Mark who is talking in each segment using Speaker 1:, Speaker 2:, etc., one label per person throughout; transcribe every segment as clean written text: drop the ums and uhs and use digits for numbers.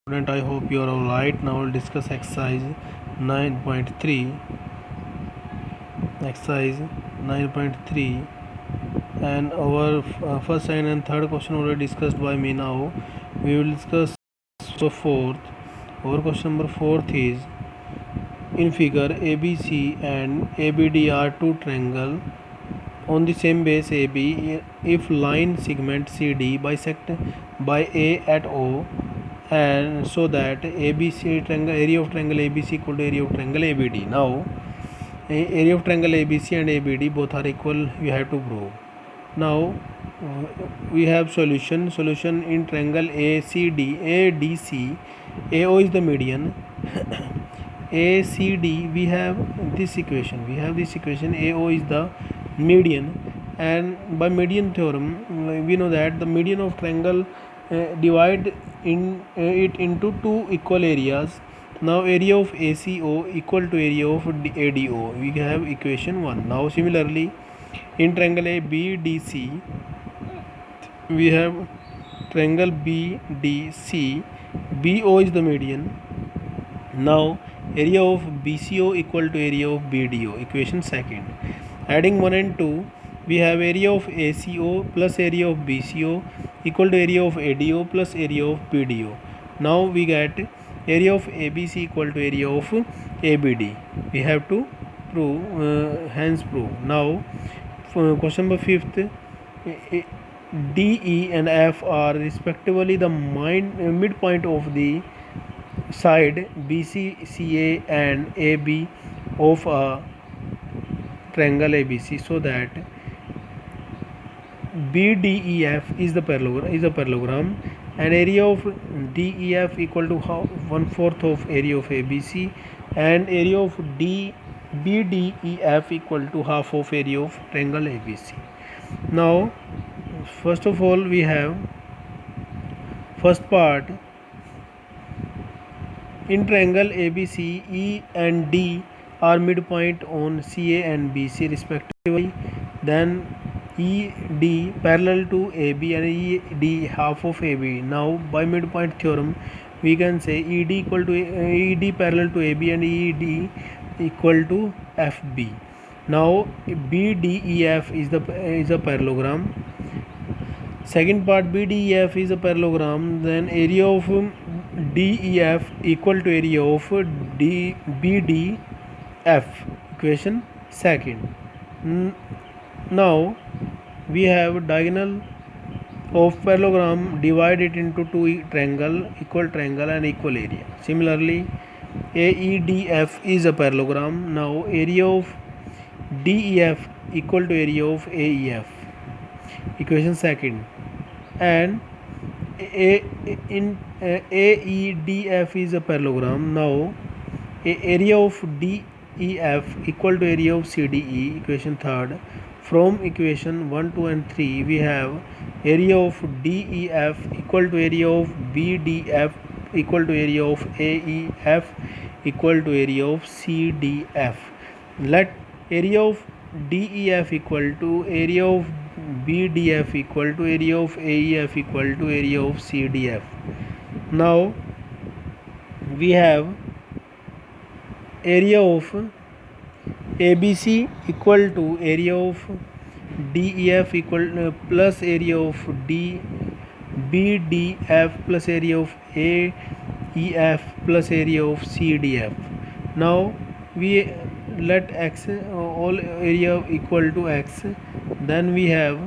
Speaker 1: Student, I hope you are all right. Now we'll discuss exercise 9.3. Exercise 9.3, and our first, second, and third question already discussed by me. Now we will discuss the fourth. Our question number fourth is: in figure ABC and ABD are two triangles on the same base AB. If line segment CD bisect by A at O, and so that ABC triangle, area of triangle ABC equal to area of triangle ABD. Now area of triangle ABC and ABD both are equal, we have to prove. Now we have solution in triangle ADC. AO is the median. ACD, we have this equation. AO is the median, and by median theorem we know that the median of triangle divide it into two equal areas. Now area of ACO equal to area of ADO. We have equation 1. Now similarly in triangle ABDC we have triangle BDC. BO is the median. Now area of BCO equal to area of BDO, equation 2nd. Adding 1 and 2, we have area of ACO plus area of BCO equal to area of ADO plus area of BDO. Now we get area of ABC equal to area of ABD. We have to prove, hence prove. Now question number 5th, D, E and F are respectively the midpoint of the side BC, CA and AB of a triangle ABC, so that BDEF is a parallelogram, and area of DEF equal to 1/4 of area of ABC, and area of BDEF equal to half of area of triangle ABC. Now first of all we have first part. In triangle ABC, E and D are midpoint on CA and BC respectively. Then ED parallel to AB and ED half of AB. Now by midpoint theorem we can say ED parallel to AB and ED equal to FB. Now BDEF is a parallelogram. Second part, BDEF is a parallelogram. Then area of DEF equal to area of BDF, equation 2nd. Now we have diagonal of parallelogram, divide it into two triangle, equal triangle and equal area. Similarly AEDF is a parallelogram. Now area of DEF equal to area of AEF, equation 2nd. And AEDF is a parallelogram. Now area of DEF equal to area of CDE, equation 3rd. From equation 1, 2 and 3 we have area of DEF equal to area of BDF equal to area of AEF equal to area of CDF. Let area of DEF equal to area of BDF equal to area of AEF equal to area of CDF. Now we have area of ABC equal to area of DEF equal plus area of BDF plus area of AEF plus area of CDF. Now we let x all area equal to x. Then we have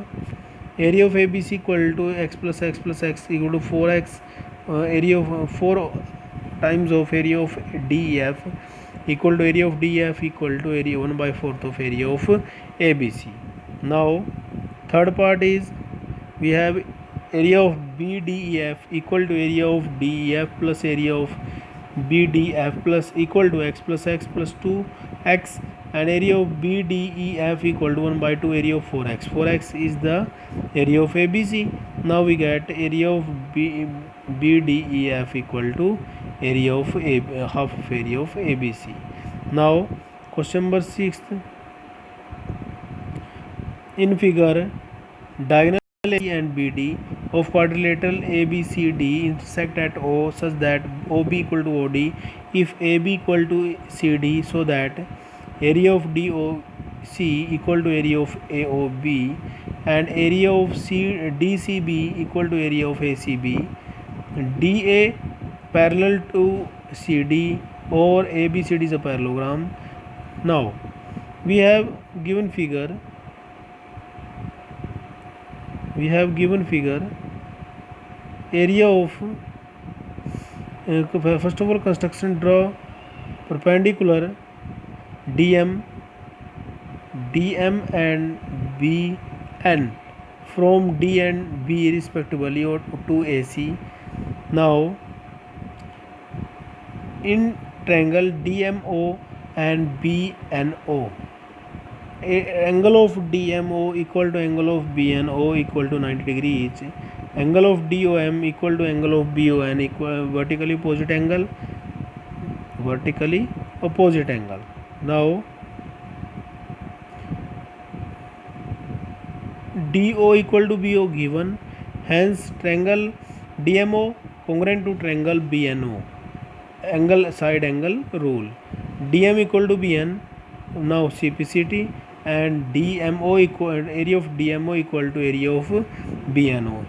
Speaker 1: area of ABC equal to x plus x plus x equal to 4x. Area of 4 times of area of DEF equal to area of DEF equal to area 1/4 of area of ABC. Now third part is we have area of BDEF equal to area of DEF plus area of BDF plus equal to x plus x plus 2x, and area of BDEF equal to 1/2 area of 4x. 4x is the area of ABC. Now we get area of BDEF equal to area of half of area of ABC. Now question number 6, in figure diagonal AC and BD of quadrilateral ABCD intersect at O such that OB equal to OD if AB equal to CD, so that area of DOC equal to area of AOB and area of DCB equal to area of ACB, DA parallel to CD or ABCD is a parallelogram. Now we have given figure area of first of all construction, draw perpendicular DM and BN from D and B respectively or to AC. Now in triangle DMO and BNO, angle of DMO equal to angle of BNO equal to 90 degree each. Angle of DOM equal to angle of BON equal vertically opposite angle. Now DO equal to BO given, hence triangle DMO congruent to triangle BNO, side angle rule. DM equal to BN, now CPCT, and DMO equal area of DMO equal to area of BNO,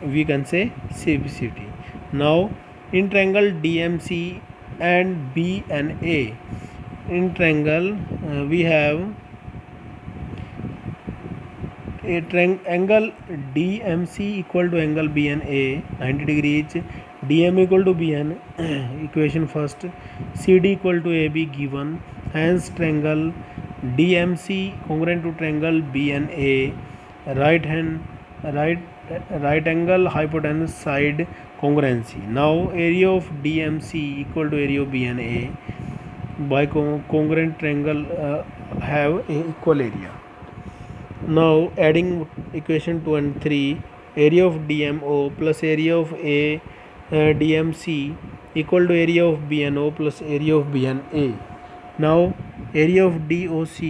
Speaker 1: we can say CPCT. Now in triangle DMC and BNA, in triangle we have a angle DMC equal to angle BNA 90 degrees, DM equal to BN equation first, CD equal to AB given, hence triangle DMC congruent to triangle BNA, right angle hypotenuse side congruency. Now area of DMC equal to area of BNA by congruent triangle have a equal area. Now adding equation 2 and 3, area of DMO plus area of DMC equal to area of BNO plus area of BNA. Now area of DOC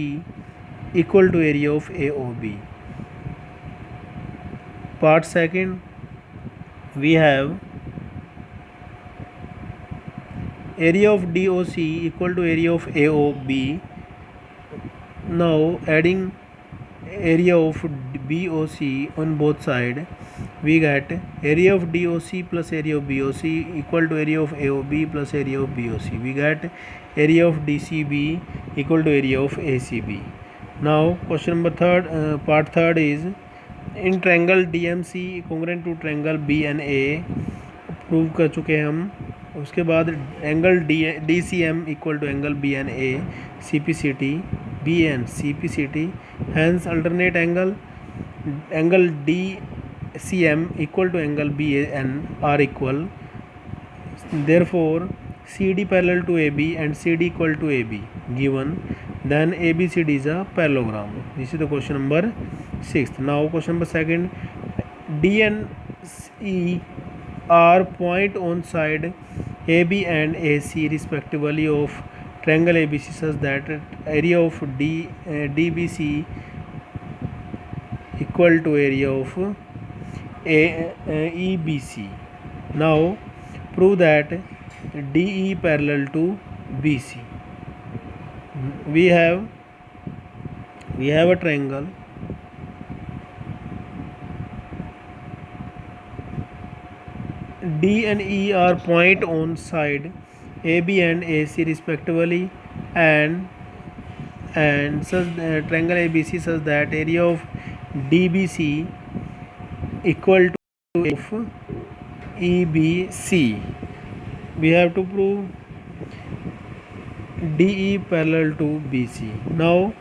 Speaker 1: equal to area of AOB. Part second, we have area of DOC equal to area of AOB. Now adding area of BOC on both sides, we get area of DOC plus area of BOC equal to area of AOB plus area of BOC. We get area of DCB equal to area of ACB. Now question number third, part third is in triangle DMC congruent to triangle BNA prove कर चुके हैं हम. उसके बाद angle DCM equal to angle BNA CPCT BN CPCT, hence alternate angle DCM equal to angle BN are equal. Therefore CD parallel to AB and CD equal to AB given, then ABCD is a parallelogram. This is the question number 6th. Now question number 2nd, D and E are point on side AB and AC respectively of triangle ABC such that area of DBC equal to area of EBC. Now prove that DE parallel to BC. We have a triangle D and E are point on side AB and AC respectively, and such triangle ABC such that area of DBC equal to of EBC. We have to prove DE parallel to BC. Now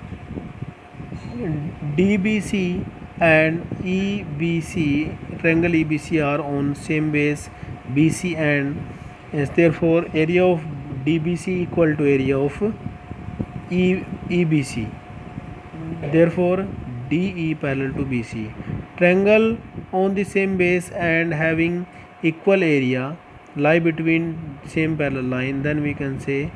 Speaker 1: DBC and EBC, triangle EBC are on same base BC, and therefore area of DBC equal to area of EBC. Therefore DE parallel to BC. Triangle on the same base and having equal area lie between same parallel line, then we can say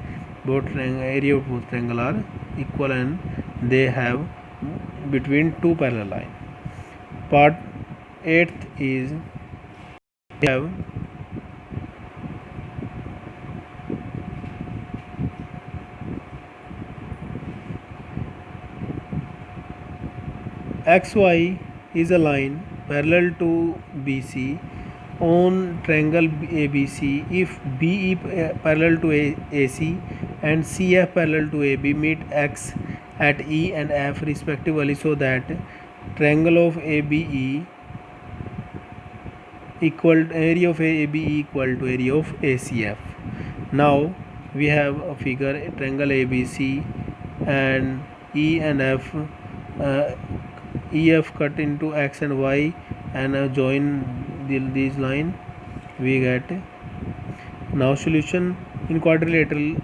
Speaker 1: both area of both triangle are equal and they have between two parallel line. Part eighth is we have XY is a line parallel to BC on triangle ABC if BE parallel to AC and CF parallel to AB meet X at E and F respectively, so that triangle of ABE equal area of ABE equal to area of ACF. Now we have a figure triangle ABC and E and F. EF cut into X and Y and join these line, we get. Now solution in quadrilateral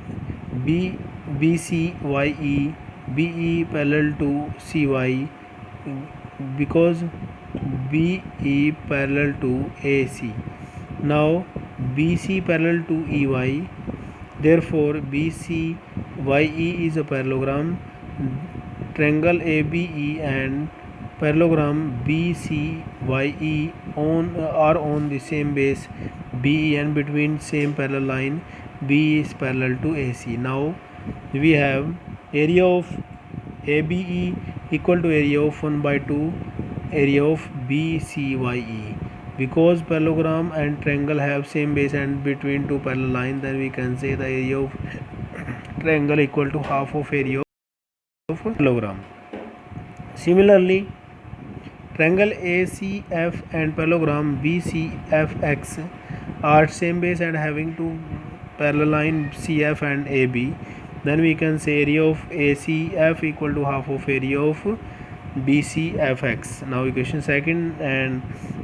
Speaker 1: BCYE BE parallel to CY because BE parallel to AC. Now BC parallel to EY, therefore BCYE is a parallelogram. Triangle ABE and parallelogram BCYE are on the same base BE and between same parallel line BE is parallel to AC. Now we have area of ABE equal to area of 1 by 2 area of BCYE. Because parallelogram and triangle have same base and between two parallel lines, then we can say the area of triangle equal to half of area of parallelogram. Similarly, triangle ACF and parallelogram BCFX are same base and having two parallel line CF and AB. Then we can say area of ACF equal to half of area of BCFX. Now equation second, and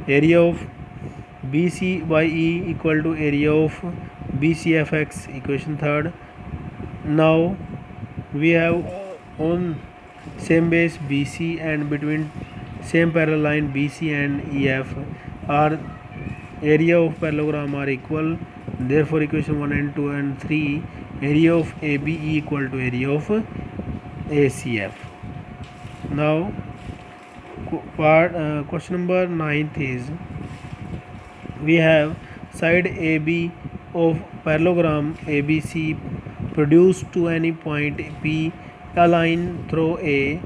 Speaker 1: area of BCYE equal to area of BCFX, equation third. Now we have on same base BC and between same parallel line BC and EF are area of parallelogram are equal, therefore equation 1 and 2 and 3 area of ABE equal to area of ACF. Now question number 9th is we have side AB of parallelogram ABC produced to any point P, a line through A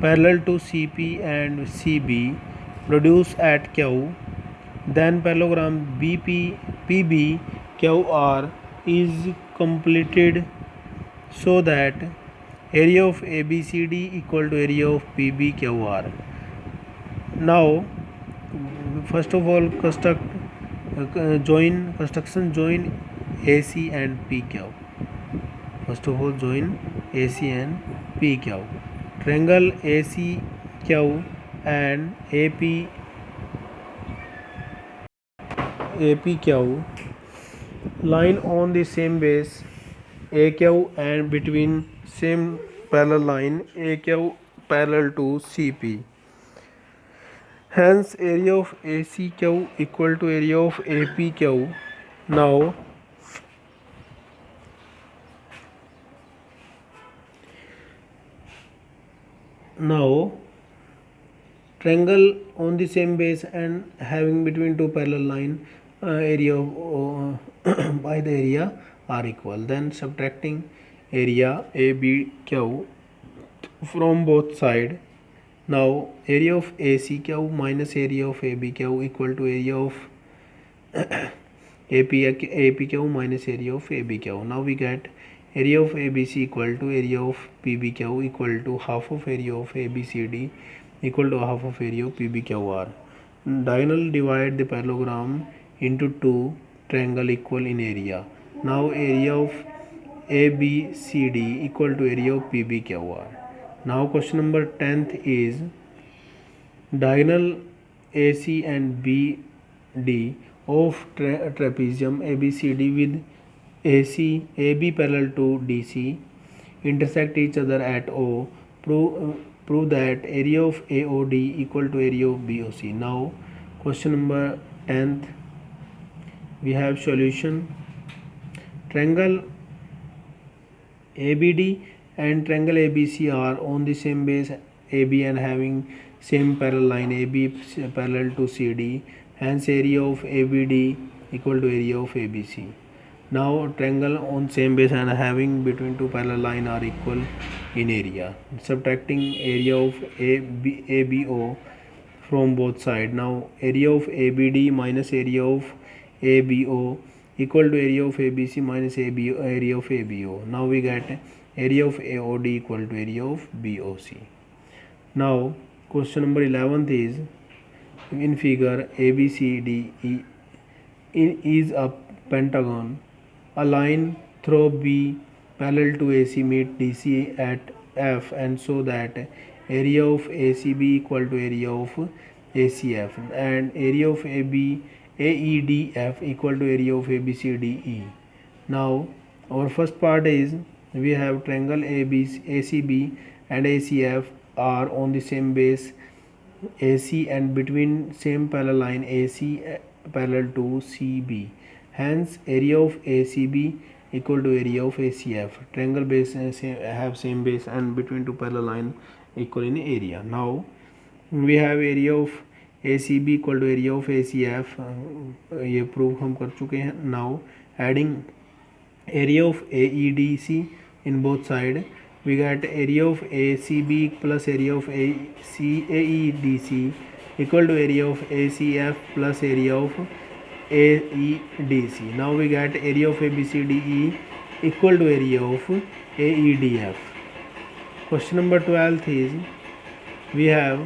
Speaker 1: parallel to CP and CB produced at Q. Then parallelogram BP PB QR is completed so that area of ABCD equal to area of PBQR. Now first of all construction join AC and PQ. First of all join AC and PQ. Triangle ACQ and APQ line on the same base AQ and between same parallel line AQ parallel to CP. Hence area of ACQ equal to area of APQ. Now triangle on the same base and having between two parallel line area of, by the area are equal. Then subtracting area ABQ from both side. Now area of ACQ minus area of ABQ equal to area of APQ minus area of ABQ. Now we get area of ABC equal to area of PBQ equal to half of area of ABCD equal to half of area of PBQR. Diagonal divide the parallelogram into two triangle equal in area. Now area of ABCD equal to area of PBQR. Now question number 10th is diagonal AC and BD of trapezium ABCD with AB parallel to DC intersect each other at O. Prove that area of AOD equal to area of BOC. Now question number 10th, we have solution. Triangle ABD and triangle ABC are on the same base AB and having same parallel line AB parallel to CD, hence area of ABD equal to area of ABC. Now triangle on same base and having between two parallel line are equal in area. Subtracting area of ABO from both sides. Now area of ABD minus area of ABO equal to area of ABC minus area of ABO. Now we get area of AOD equal to area of BOC. Now question number 11th is, in figure ABCDE is a pentagon. A line through B parallel to AC meet DC at F, and so that area of ACB equal to area of ACF, and area of AEDF equal to area of ABCDE. Now our first part is, we have triangle ACB and ACF are on the same base AC and between same parallel line AC parallel to CB. Hence area of ACB equal to area of ACF. Triangle base have same base and between two parallel line equal in area. Now we have area of ACB equal to area of ACF. ये prove हम कर चुके हैं. Now adding area of AEDC in both side, we get area of ACB plus area of AEDC equal to area of ACF plus area of AEDC. Now we get area of ABCDE equal to area of AEDF. Question number 12 is, we have